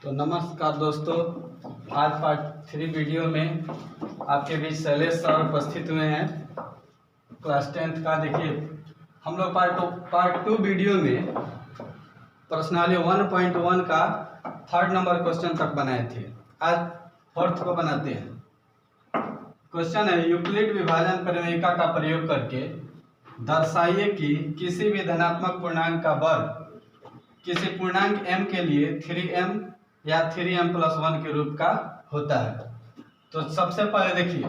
तो नमस्कार दोस्तों, आज पार्ट 3 वीडियो में आपके बीच शैलेश सर उपस्थित हुए हैं क्लास 10th का। देखिए, हम लोग पार्ट 2 वीडियो में प्रश्नावली 1.1 का 3rd नंबर क्वेश्चन तक बनाए थे। आज 4th को बनाते हैं। क्वेश्चन है, यूक्लिड विभाजन प्रमेयिका का प्रयोग करके दर्शाइए कि किसी भी धनात्मक पूर्णांक का वर्ग किसी पूर्णांक m के लिए 3m या 3m+1 के रूप का होता है। तो सबसे पहले देखिए,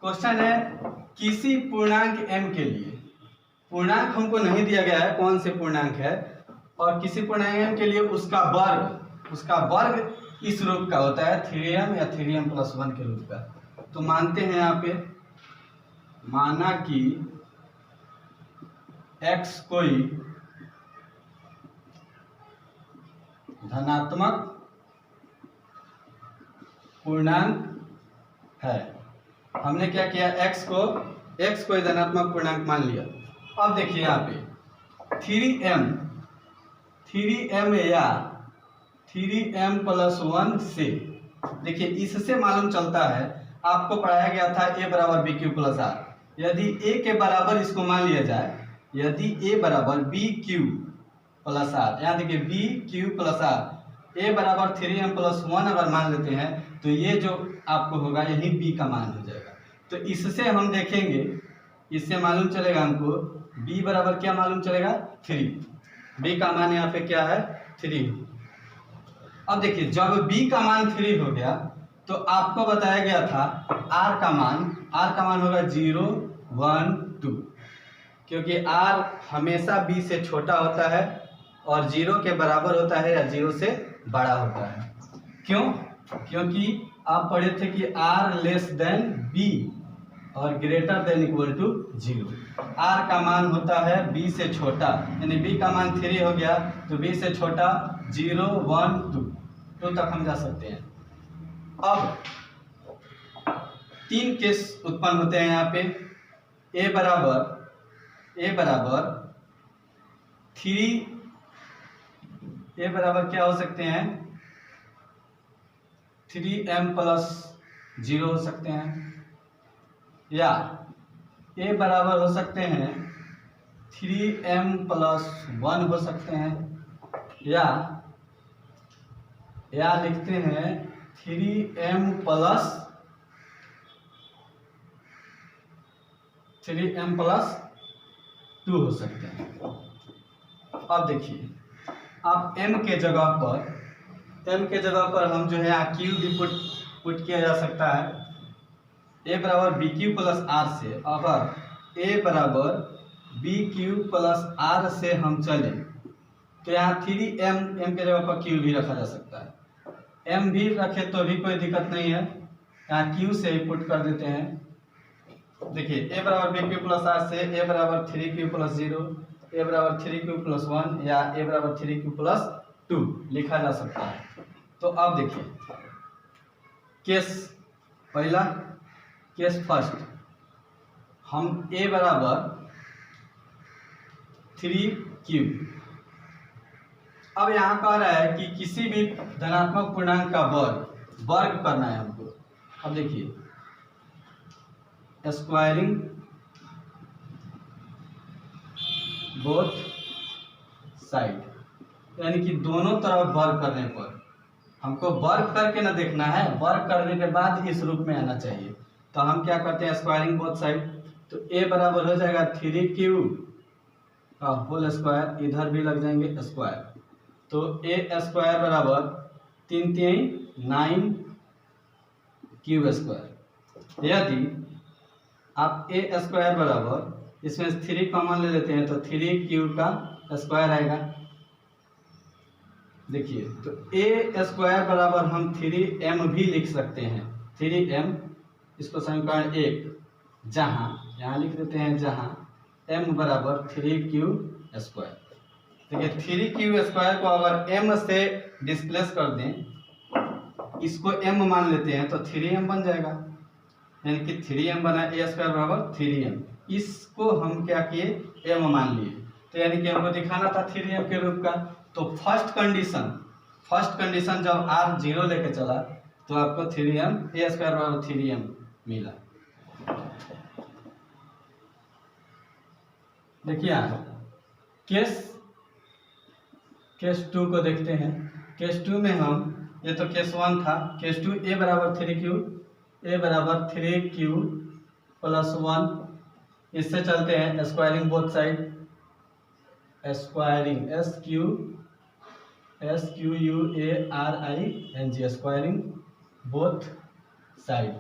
क्वेश्चन है किसी पूर्णांक m के लिए, पूर्णांक हमको नहीं दिया गया है कौन से पूर्णांक है, और किसी पूर्णांक m के लिए उसका वर्ग इस रूप का होता है 3m या 3m+1 के रूप का। तो मानते हैं यहाँ पे, माना कि x कोई धनात्मक पूर्णांक है। हमने क्या किया, x को धनात्मक पूर्णांक मान लिया। अब देखिए यहाँ पे 3m या 3m+1 से, देखिए इससे मालूम चलता है, आपको पढ़ाया गया था a बराबर BQ+R। यदि a के बराबर इसको मान लिया जाए, यदि a बराबर BQ+R, यहाँ देखिए BQ+R, a बराबर 3m+1 अगर मान लेते हैं तो ये जो आपको होगा यही b का मान हो जाएगा। तो इससे हम देखेंगे, इससे मालूम चलेगा हमको b बराबर क्या मालूम चलेगा, 3। b का मान यहाँ पे क्या है, 3। अब देखिए, जब b का मान 3 हो गया तो आपको बताया गया था r का मान होगा 0, 1, 2, क्योंकि r हमेशा b से छोटा होता है और 0 के बराबर होता है या 0 से बड़ा होता है। क्यों? क्योंकि आप पढ़े थे कि r लेस देन b और greater than equal to 0। r का मान होता है b से छोटा, यानी b का मान 3 हो गया तो b से छोटा 0, 1, 2 तक हम जा सकते हैं। अब 3 केस उत्पन्न होते हैं यहाँ पे। a बराबर 3, a बराबर क्या हो सकते हैं, 3m+0 हो सकते हैं, या a बराबर हो सकते हैं 3m+1 हो सकते हैं, या लिखते हैं 3m+2 हो सकते हैं। अब देखिए, आप m के जगह पर हम जो है यहाँ q भी पुट किया जा सकता है। a बराबर BQ+R से, अगर a बराबर BQ+R से हम चले तो यहाँ 3m के जगह पर q भी रखा जा सकता है। m भी रखे तो भी कोई दिक्कत नहीं है, यहाँ q से ही पुट कर देते हैं। देखिए, a बराबर BQ+R से a बराबर 3q+0, a बराबर 3q+1 या a बराबर 3q+2 लिखा जा सकता है। तो अब देखिए, केस फर्स्ट, हम a बराबर 3q, अब यहाँ कह रहा है कि किसी भी धनात्मक पूर्णांक का वर्ग करना है हमको। अब देखिए, स्क्वायरिंग बोथ साइड, यानी कि दोनों तरफ वर्ग करने पर, हमको वर्ग करके ना देखना है, वर्ग करने के बाद इस रूप में आना चाहिए। तो हम क्या करते हैं, स्क्वायरिंग बोथ साइड, तो a बराबर हो जाएगा 3q का होल स्क्वायर, इधर भी लग जाएंगे स्क्वायर, तो a स्क्वायर बराबर 3 3 9q²। यदि आप a स्क्वायर बराबर, इसमें 3 कॉमन ले लेते हैं तो 3q का स्क्वायर आएगा। देखिए, तो a स्क्वायर बराबर हम 3m भी लिख सकते हैं, 3m, इसको समीकरण 1, जहां यहाँ लिख देते हैं, जहां m बराबर 3q²। देखिए, 3q² को अगर m से डिस्प्लेस कर दें, इसको m मान लेते हैं तो 3m बन जाएगा, यानी कि 3m बना, a² बराबर 3m, इसको हम क्या किए, m मान लिए, तो यानी कि हमको दिखाना था 3m के रूप का। तो फर्स्ट कंडीशन फर्स्ट कंडीशन जब r 0 लेके चला तो आपको 3m a स्क्वायर बराबर 3m मिला। देखिए यहाँ केस 2 को देखते हैं। केस 2 में हम, ये तो केस 1 था, केस 2 a बराबर 3q प्लस 1, इससे चलते हैं squaring both side, squaring SQUARING squaring both side,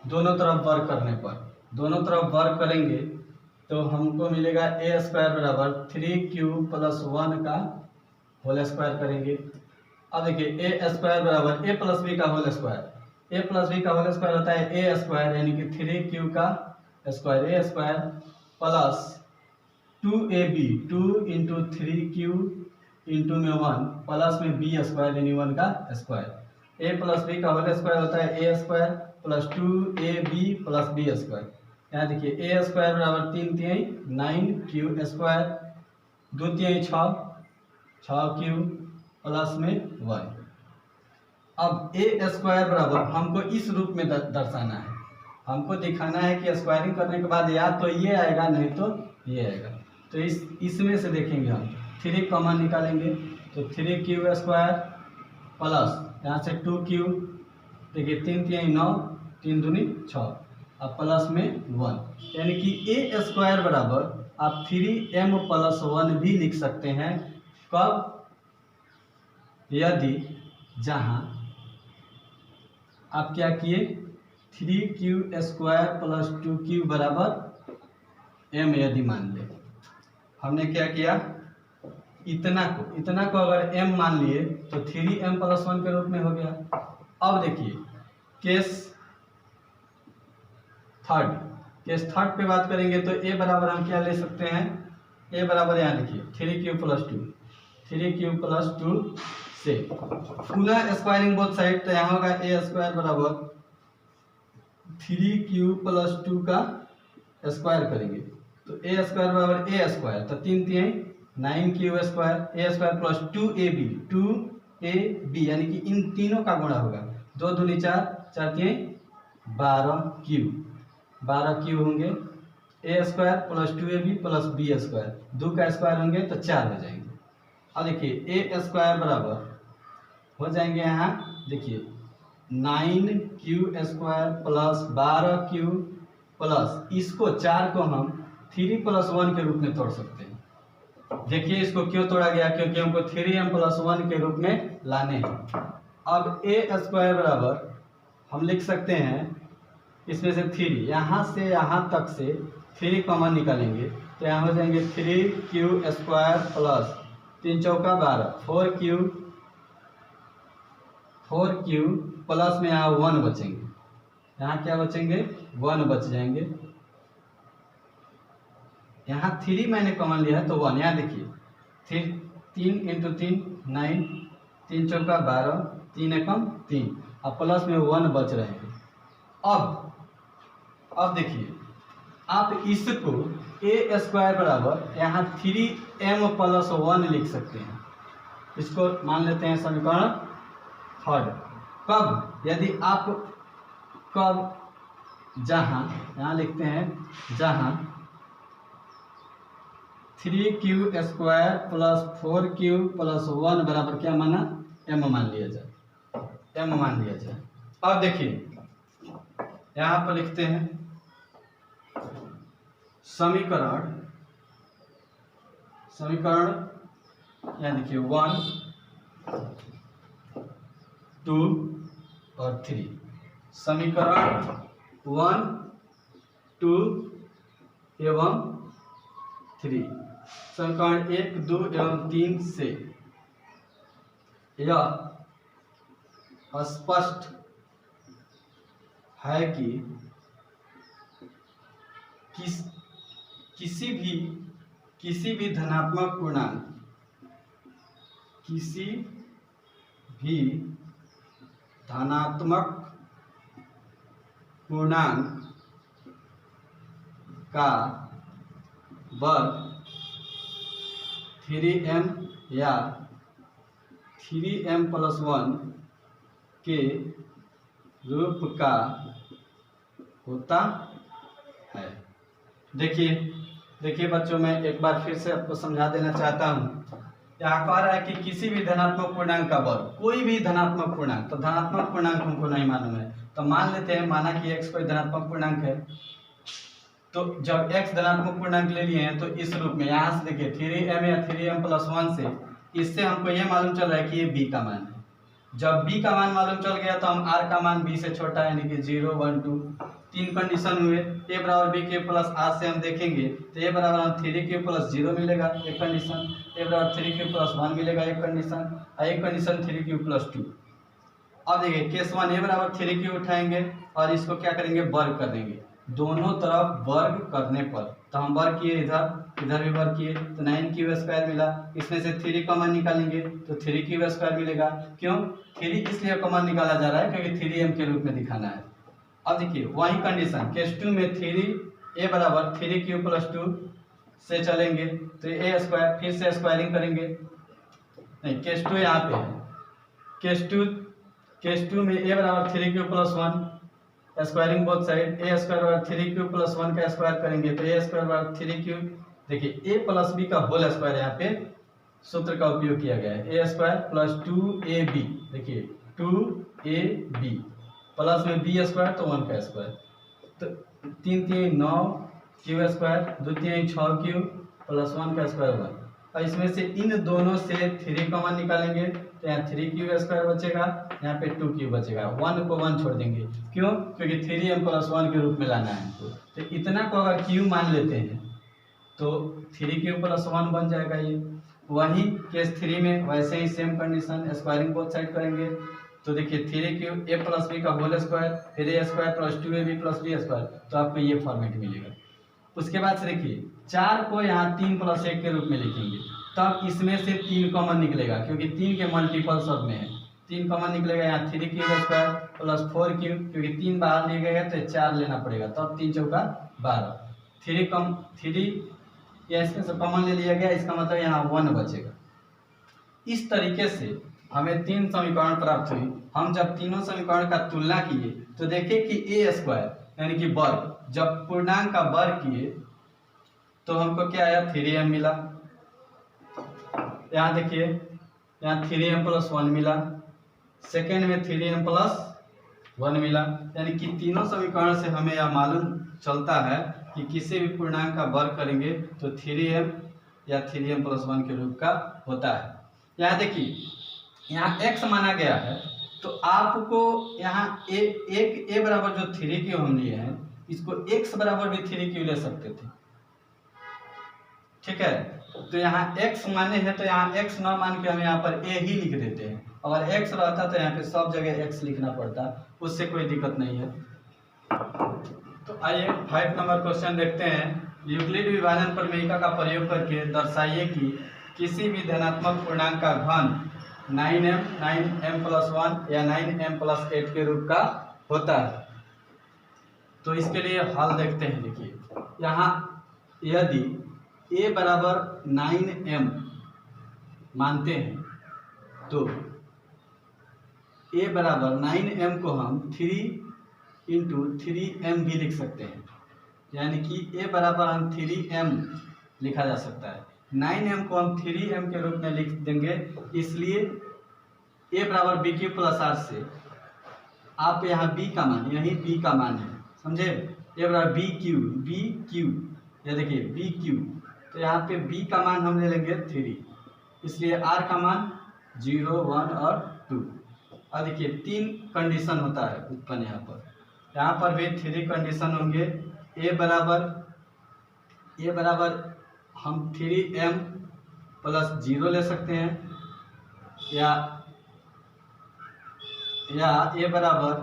दोनों तरफ वर्क करने पर, दोनों तरफ वर्क करेंगे तो हमको मिलेगा a स्क्वायर बराबर 3q प्लस 1 का होल स्क्वायर करेंगे। अब देखिए a स्क्वायर बराबर a प्लस बी का whole square, a plus b का होल स्क्वायर होता है a स्क्वायर यानी कि 3q का square, a square plus 2ab 2 into 3q into में 1 प्लस में b स्क्वायर यानी 1 का स्क्वायर, a प्लस बी का होल स्क्वायर होता है a square plus 2ab plus b square. यहाँ देखिए a स्क्वायर बराबर 3 तिहाई 9q स्क्वायर, 2 तिहाई 6q प्लस में 1। अब a स्क्वायर बराबर हमको इस रूप में दर्शाना है, हमको दिखाना है कि स्क्वायरिंग करने के बाद या तो ये आएगा नहीं तो ये आएगा। तो इसमें से देखेंगे हम 3 कॉमन निकालेंगे तो 3q स्क्वायर प्लस यहाँ से 2q, देखिए 3 तिहाई 9, 3 दूनी 6, अब प्लस में 1, यानी कि a स्क्वायर बराबर आप 3m प्लस 1 भी लिख सकते हैं। कब? यदि जहाँ आप क्या किए 3q स्क्वायर प्लस 2q बराबर m, यदि मान ले, हमने क्या किया इतना को अगर m मान लिए तो 3m प्लस 1 के रूप में हो गया। अब देखिए केस थर्ड पे बात करेंगे तो a बराबर हम क्या ले सकते हैं, a बराबर यहाँ देखिए 3q प्लस 2 से पुनः स्क्वायरिंग बोथ साइड, तो यहाँ होगा a स्क्वायर बराबर 3q प्लस 2 का स्क्वायर करेंगे तो a स्क्वायर बराबर a स्क्वायर, तो 3 तिहाई 9q square, a square plus 2ab यानी कि इन तीनों का गुणा होगा, 2 दूनी 4, 4 तिहाई 12q होंगे, a square plus 2ab plus b square, 2 का स्क्वायर होंगे तो 4 हो जाएंगे। अब देखिए a स्क्वायर बराबर हो जाएंगे यहाँ देखिए 9q square plus 12q plus, इसको 4 को हम 3 प्लस 1 के रूप में तोड़ सकते हैं। देखिए इसको क्यों तोड़ा गया, क्योंकि हमको 3m प्लस 1 के रूप में लाने हैं। अब a स्क्वायर बराबर हम लिख सकते हैं इसमें से 3, यहाँ से यहाँ तक से 3 कॉमन निकालेंगे तो यहाँ हो जाएंगे 3q स्क्वायर प्लस 3 चौका 12, 4q प्लस में यहाँ 1 बचेंगे, यहाँ क्या बचेंगे 1 बच जाएंगे, यहाँ 3 मैंने कॉमन लिया है तो 1, यहाँ देखिए 3 इंटू 3 9, 3 चौका 12, 3 एकम 3, अब प्लस में 1 बच रहे हैं। अब देखिए आप इसको a स्क्वायर बराबर यहाँ 3m प्लस 1 लिख सकते हैं, इसको मान लेते हैं समीकरण थर्ड। कब? यदि आप जहाँ यहाँ लिखते हैं जहाँ 3q square plus 4q plus 1 बराबर क्या माना m मान लिया जाए। अब देखिए यहाँ पर लिखते हैं समीकरण यहाँ देखिए 1, 2 और 3, समीकरण 1, 2 एवं 3, समीकरण 1, 2 एवं 3 से यह स्पष्ट है कि किसी भी धनात्मक पूर्णांक का वर्ग 3m या 3m+1 के रूप का होता है। देखिए बच्चों, मैं एक बार फिर से आपको समझा देना चाहता हूँ। यहाँ कह रहा है कि किसी भी धनात्मक पूर्णांक का वर्ग, कोई भी धनात्मक पूर्णांक, तो धनात्मक पूर्णांक हमको नहीं मालूम है, तो मान लेते हैं, माना कि x कोई धनात्मक पूर्णांक है, तो जब x धनात्मक पूर्णांक ले लिए हैं तो इस रूप में, यहाँ से देखिए 3m या 3m+1 से, इससे हमको ये मालूम चल रहा है कि ये b का मान है। जब b का मान मालूम चल गया तो हम r का मान b से छोटा यानी कि 0, 1, 2 तीन कंडीशन हुए। a बराबर b³ प्लस r से हम देखेंगे तो a बराबर हम 3³ प्लस 0 मिलेगा एक कंडीशन, a बराबर 3³ प्लस 1 मिलेगा एक कंडीशन, और एक कंडीशन 3³ प्लस 2। अब देखिए केस 1 a बराबर 3³ उठाएंगे और इसको क्या करेंगे, वर्ग कर देंगे। दोनों तरफ वर्ग करने पर, तो हम वर्ग किए, इधर भी वर्ग किए, तो 9³ मिला। इसमें से 3 कॉमन निकालेंगे तो 3³ मिलेगा। क्यों 3 इसलिए कॉमन निकाला जा रहा है क्योंकि 3m के रूप में दिखाना है। अब देखिए वही कंडीशन केस 2 में a बराबर 3³ प्लस 2 से चलेंगे तो a², फिर से स्क्वायरिंग करेंगे, नहीं केस 2 यहाँ पे है। केस 2 में a बराबर 3³ plus 1, squaring both side, a² बराबर 3³ प्लस 1 का स्क्वायर करेंगे तो a² बराबर 3³। देखिए a प्लस b का होल स्क्वायर, यहाँ पे सूत्र का उपयोग किया गया है, a² प्लस 2ab, देखिए 2ab प्लस में b² तो 1 का स्क्वायर, तो 3 3 9 q² 2 3 6 q प्लस 1 का स्क्वायर 1। और इसमें से इन दोनों से 3 कॉमन निकालेंगे तो यहाँ 3q² बचेगा, यहाँ पे 2q बचेगा, 1 को 1 छोड़ देंगे। क्यों, क्योंकि 3m+1 के रूप में लाना है हमको। तो इतना को अगर q मान लेते हैं तो 3q प्लस 1 बन जाएगा ये। वही केस 3 में वैसे ही same condition, squaring both side करेंगे तो देखिए 3q a प्लस b का होल स्क्वायर, फिर a² plus 2ab plus b², तो आपको ये फॉर्मेट मिलेगा। उसके बाद से देखिए 4 को यहाँ 3 प्लस 1 के रूप में लिखेंगे, तब इसमें से 3 कॉमन निकलेगा क्योंकि 3 के मल्टीपल सब में है, 3 कॉमन निकलेगा। यहाँ 3q² प्लस 4q, क्योंकि 3 बाहर लिए गए तो 4 लेना पड़ेगा, तब 3 चौका 12, 3 या इसमें से कॉमन ले लिया गया, इसका मतलब यहाँ 1 बचेगा। इस तरीके से हमें 3 समीकरण प्राप्त हुई। हम जब तीनों समीकरण का तुलना किए तो देखे कि a² यानी कि वर्ग, जब पूर्णांक का वर्ग किए तो हमको क्या आया, 3m मिला। यहाँ देखिए यहाँ 3m+1 मिला, सेकेंड में 3m+1 मिला, यानी कि तीनों समीकरण से हमें यह मालूम चलता है कि किसी भी पूर्णांक का वर्ग करेंगे तो 3m या 3m+1 के रूप का होता है। यहाँ देखिए यहाँ x माना गया है, तो आपको यहाँ a बराबर जो 3q हम लिए हैं, इसको x बराबर भी 3q ले सकते थे, ठीक है। तो यहाँ x माने हैं तो यहाँ x ना मान के हम यहाँ पर a ही लिख देते हैं। अगर x रहता तो यहाँ पे सब जगह x लिखना पड़ता, उससे कोई दिक्कत नहीं है। तो आइए 5 नंबर क्वेश्चन देखते हैं। यूक्लिड विभाजन प्रमेयिका का प्रयोग करके दर्शाइए कि किसी भी धनात्मक पूर्णांक का घन 9m+1 या 9m+8 के रूप का होता है। तो इसके लिए हल देखते हैं। देखिए यहाँ यदि a बराबर 9m मानते हैं तो a बराबर 9m को हम 3 × 3m भी लिख सकते हैं, यानी कि a बराबर हम 3m लिखा जा सकता है। 9m को हम 3m के रूप में लिख देंगे, इसलिए a बराबर b³ प्लस r से आप यहाँ b का मान, यही b का मान है, समझे। a बराबर bq, ये देखिए bq, तो यहाँ पे b का मान हम ले लेंगे 3, इसलिए r का मान 0, 1 और 2। और देखिए 3 कंडीशन होता है उत्पन्न यहाँ पर भी 3 कंडीशन होंगे। a बराबर हम 3m+0 ले सकते हैं, या a बराबर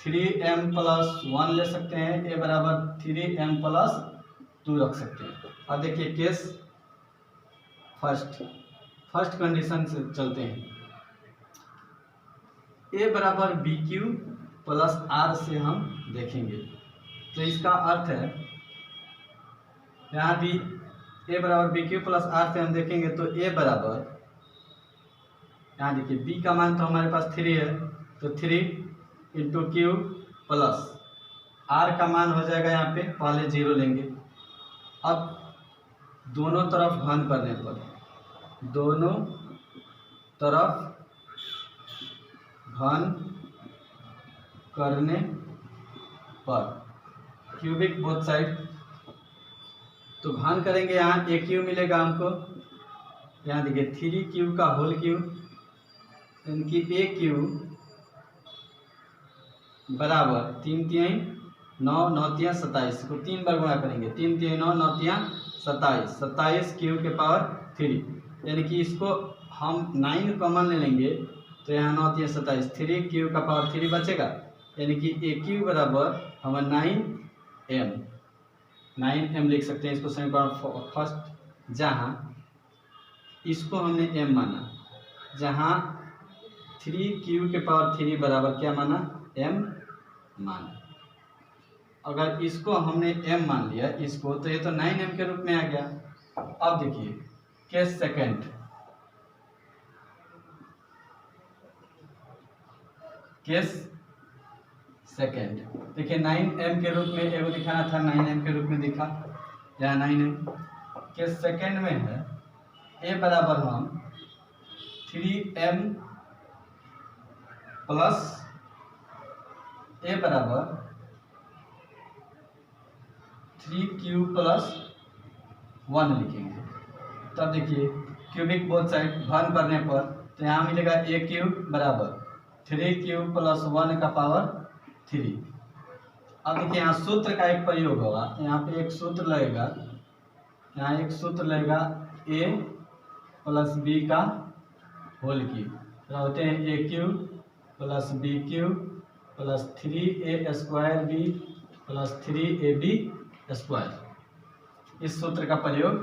3m+1 ले सकते हैं, a बराबर 3m+2 रख सकते हैं। अब देखिए केस फर्स्ट कंडीशन से चलते हैं। a बराबर bq प्लस r से हम देखेंगे, तो इसका अर्थ है यहाँ भी a बराबर bq प्लस r से हम देखेंगे तो a बराबर यहाँ देखिए b का मान तो हमारे पास 3 है, तो 3 इंटू क्यू प्लस r का मान हो जाएगा यहाँ पे, पहले 0 लेंगे। अब दोनों तरफ घन करने पर, दोनों तरफ घन करने पर क्यूबिक बोथ साइड, तो घन करेंगे यहाँ ए क्यू मिलेगा हमको। यहाँ देखिए 3 क्यू का होल क्यूब, यानी कि ए क्यू बराबर 3 तिहाई 9, 9 तिहाई 27 को 3 बार गुणा करेंगे, 3 तिहाई 9, 9 तिहाई 27, 27 क्यू के पावर 3, यानी कि इसको हम 9 कॉमन ले लेंगे तो यहाँ 9 तिहाई 27, 3 क्यू का पावर 3 बचेगा, यानी कि ए क्यू बराबर हम 9m लिख सकते हैं इसको समीकरण फर्स्ट, जहाँ इसको हमने m माना, जहाँ 3q के पावर 3 बराबर क्या माना, m माना। अगर इसको हमने m मान लिया इसको, तो ये तो 9m के रूप में आ गया। अब देखिए केस सेकंड, केस सेकंड देखिए 9m के रूप में एगो दिखाना था, 9m के रूप में दिखा, यहाँ 9m। केस सेकंड में है a बराबर हम 3m प्लस a बराबर 3q प्लस 1 लिखेंगे। तब देखिए क्यूबिक बोथ साइड घन करने पर, तो यहाँ मिलेगा ए क्यूब बराबर 3q प्लस 1 का पावर 3। अब देखिए यहाँ सूत्र का एक प्रयोग होगा, यहाँ पे एक सूत्र लगेगा, यहाँ एक सूत्र लगेगा a प्लस b का होल क्यूब, तो होते हैं A cube plus B cube plus 3a square b plus 3ab square. इस सूत्र का प्रयोग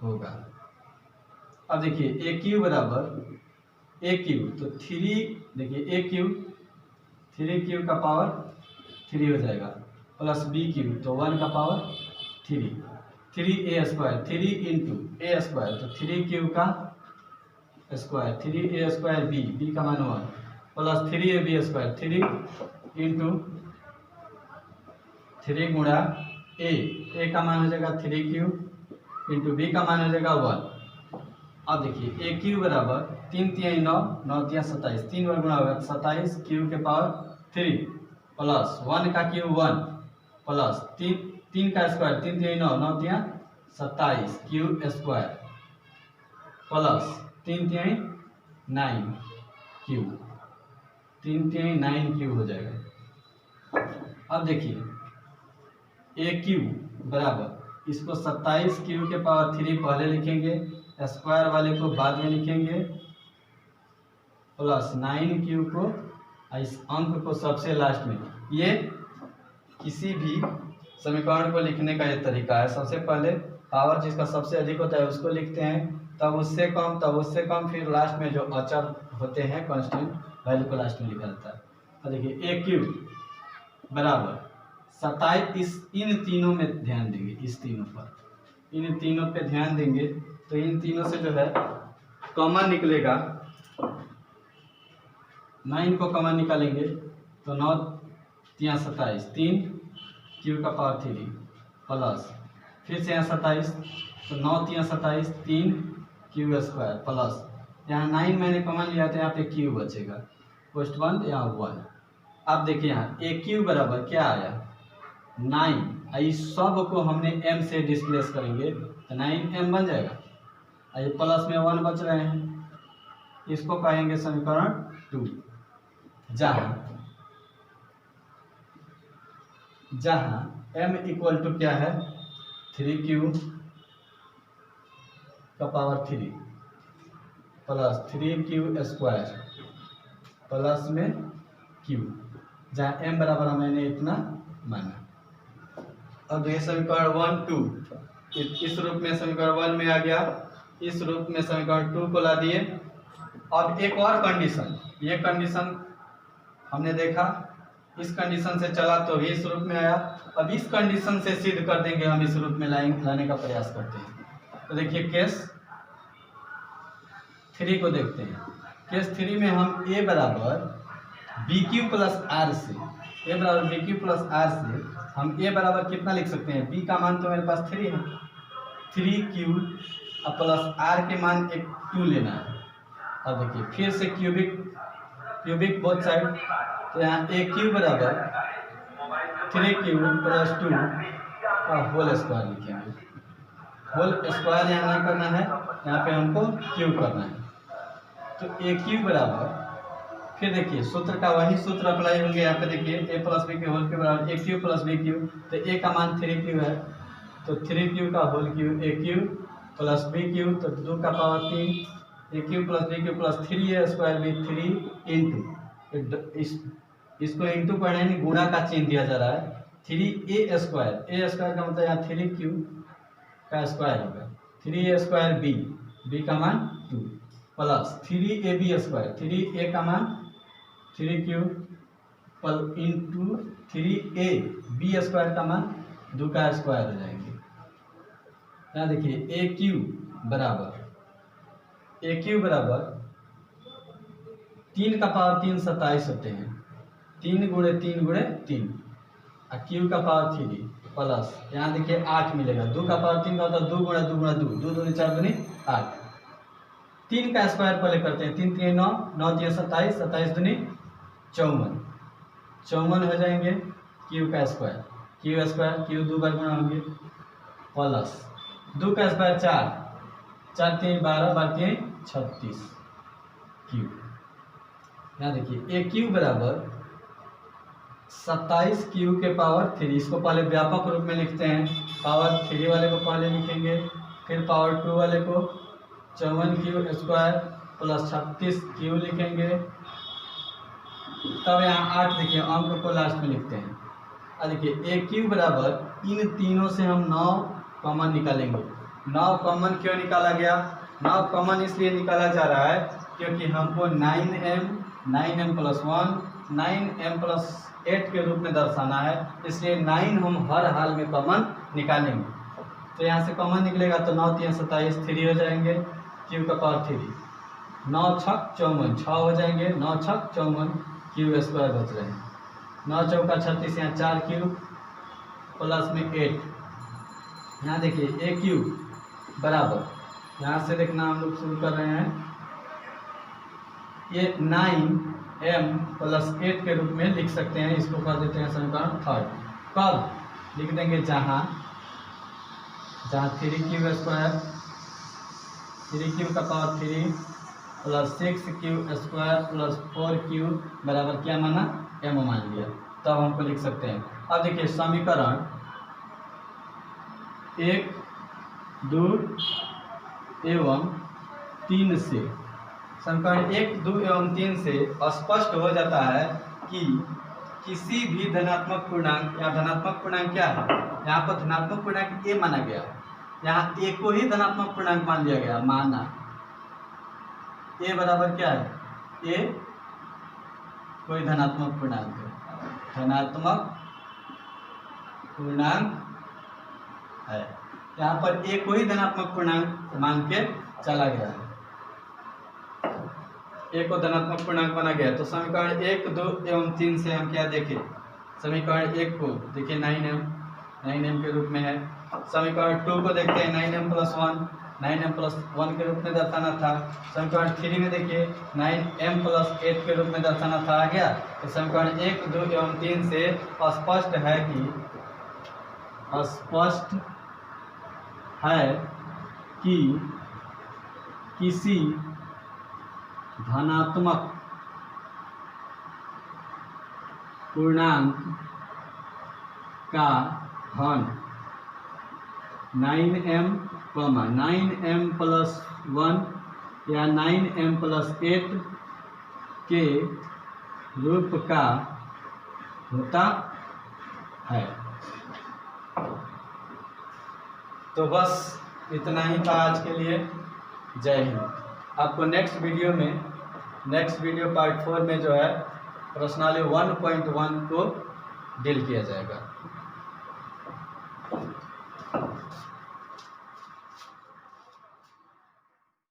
होगा। अब देखिए ए क्यूब बराबर ए क्यूब, तो 3 देखिए ए क्यूब 3q का पावर 3 हो जाएगा, प्लस बी क्यूब तो 1 का पावर 3, 3a स्क्वायर 3 इंटू ए स्क्वायर, तो 3q का स्क्वायर 3a स्क्वायर b का मान 1 प्लस 3ab स्क्वायर 3 इंटू 3 गुणा ए का मान हो जाएगा 3q इंटू बी का मान हो जाएगा 1। अब देखिए ए क्यू बराबर 3 तिहाई 9, 9 तिहाई 27, 3 बार गुणा होगा 27 क्यू के पावर 3 प्लस 1 का क्यू 1 प्लस 3 का स्क्वायर 3 तिहाई 9, 9 तिहाई 27 क्यू स्क्वायर प्लस 3 तिहाई 9 क्यू, 3 तिहाई 9 क्यू हो जाएगा। अब देखिए ए क्यू बराबर इसको 27 क्यू के पावर 3 पहले लिखेंगे, स्क्वायर वाले को बाद में लिखेंगे, प्लस 9 क्यू को, इस अंक को सबसे लास्ट में। ये किसी भी समीकरण को लिखने का ये तरीका है, सबसे पहले पावर जिसका सबसे अधिक होता है उसको लिखते हैं, तब उससे कम, तब उससे कम, फिर लास्ट में जो अचर होते हैं कांस्टेंट वैल्यू को लास्ट में लिखा जाता है। तो देखिए ए क्यू बराबर 27, इन तीनों में ध्यान देंगे, इस तीनों पर, इन तीनों पे ध्यान देंगे, तो इन तीनों से जो है कॉमन निकलेगा, 9 को कॉमन निकालेंगे तो 9 तिहाई 27, 3 क्यू का पावर 3 प्लस फिर से यहाँ 27, तो 9 तिहाई 27, 3 क्यू स्क्वायर प्लस यहाँ 9 मैंने कॉमन लिया तो यहाँ पे क्यू बचेगा, पोस्ट 1 यहाँ 1। अब देखिए यहाँ ए क्यू बराबर क्या आया 9, इस सब को हमने m से डिस्प्लेस करेंगे तो 9m बन जाएगा, ये प्लस में 1 बच रहे हैं, इसको कहेंगे समीकरण 2, जहाँ m इक्वल टू क्या है 3q का power 3 plus 3q square plus में q, जहाँ m बराबर मैंने इतना माना। अब ये समीकरण 1, 2 इस रूप में समीकरण 1 में आ गया, इस रूप में समीकरण 2 को ला दिए। अब एक और कंडीशन, ये कंडीशन हमने देखा, इस कंडीशन से चला तो भी इस रूप में आया, अब इस कंडीशन से सिद्ध कर देंगे हम, इस रूप में लाने का प्रयास करते हैं। तो देखिए केस 3 को देखते हैं। केस 3 में हम a बराबर बी क्यू प्लस आर से हम a बराबर कितना लिख सकते हैं? b का मान तो मेरे पास 3 है, 3q प्लस r के मान एक 2 लेना है। अब देखिए फिर से क्यूबिक बोथ साइड, तो यहाँ a क्यू बराबर 3q प्लस 2 का होल स्क्वायर लिखेंगे। होल स्क्वायर यहाँ नहीं करना है, यहाँ पे हमको क्यूब करना है। तो ए क्यू बराबर, फिर देखिए सूत्र का वही सूत्र अप्लाई होंगे। यहाँ पे देखिए a प्लस बी के होल क्यूब बराबर A cube plus B cube, तो a का मान 3q है, तो 3q का whole cube A cube plus B cube, तो 2 का power 3 A cube plus B cube plus 3a square भी 3 इंटू, इसको इंटू पढ़ने में गुणा का चिन्ह दिया जा रहा है, 3a स्क्वायर, ए स्क्वायर का मतलब यहाँ 3q का स्क्वायर होगा, 3a स्क्वायर बी का मान 2 प्लस 3ab स्क्वायर, 3a का मान 3q इंटू 3ab स्क्वायर का मान 2 का स्क्वायर हो जाएंगे। यहाँ देखिए ए क्यू बराबर 3 का पावर 3 27 होते हैं, 3 गुणे 3 गुणे 3 और क्यू का पावर 3 प्लस यहाँ देखिए 8 मिलेगा, 2 का पावर 3 का होता है 2 गुणा 2 गुणा 2, 2 दूनी 4 दूनी 8, 3 का स्क्वायर पहले करते हैं, 3 3 9, 9 3 27, 27 दूनी 54 हो जाएंगे। क्यू का स्क्वायर क्यू 2 बार गुणा होंगे प्लस 2 का स्क्वायर 4, 4 3 12, 12 3 36 क्यू। यहाँ देखिए ए क्यू बराबर 27 क्यू के पावर 3, इसको पहले व्यापक रूप में लिखते हैं, पावर 3 वाले को पहले लिखेंगे, फिर पावर 2 वाले को 54 क्यू स्क्वायर प्लस 36 क्यू लिखेंगे, तब यहाँ 8 देखिए अंक को लास्ट में लिखते हैं। अब देखिए ए क्यू बराबर इन तीनों से हम 9 कॉमन निकालेंगे। 9 कॉमन क्यों निकाला गया? 9 कॉमन इसलिए निकाला जा रहा है क्योंकि हमको 9m प्लस 1 9m प्लस 8 के रूप में दर्शाना है, इसलिए 9 हम हर हाल में कॉमन निकालेंगे। तो यहाँ से कॉमन निकलेगा तो 9 3 27 3 हो जाएंगे, क्यू का पावर 3, 9 6 54 6 हो जाएंगे, 9 6 54 क्यू स्क्वायर बच रहे हैं, 9 चौका 36, यहाँ 4 क्यू प्लस में 8। यहाँ देखिए ए क्यू बराबर, यहाँ से देखना हम लोग शुरू कर रहे हैं, ये 9m प्लस 8 के रूप में लिख सकते हैं, इसको कर देते हैं समीकरण 3। कब लिख देंगे? जहाँ 3q स्क्वायर 3q का power 3 plus 6q square plus 4q बराबर क्या माना? m मान लिया, तब हमको लिख सकते हैं। अब देखिए समीकरण 1 2 एवं 3 से, समीकरण 1 2 एवं 3 से स्पष्ट हो जाता है कि किसी भी धनात्मक पूर्णांक, या धनात्मक पूर्णांक क्या है? यहाँ पर धनात्मक पूर्णांक a माना गया, यहाँ a को ही धनात्मक पूर्णांक मान लिया गया, माना a बराबर क्या है? a कोई धनात्मक पूर्णांक है, धनात्मक पूर्णांक है, यहाँ पर a को ही धनात्मक पूर्णांक मान के चला गया है, a को धनात्मक पूर्णांक माना गया। तो समीकरण 1 2 एवं 3 से हम क्या देखें? समीकरण 1 को देखिए 9m के रूप में है, समीकरण 2 को देखते हैं 9m प्लस 1 9m प्लस 1 के रूप में दर्शाना था, समीकरण 3 में देखिए 9m प्लस 8 के रूप में दर्शाना था, आ गया। तो समीकरण 1 2 एवं 3 से स्पष्ट है कि किसी धनात्मक पूर्णांक का घन 9m प्लस 1 या 9m प्लस 8 के रूप का होता है। तो बस इतना ही था आज के लिए। जय हिंद। आपको नेक्स्ट वीडियो पार्ट 4 में जो है प्रश्नावली 1.1 को डील किया जाएगा।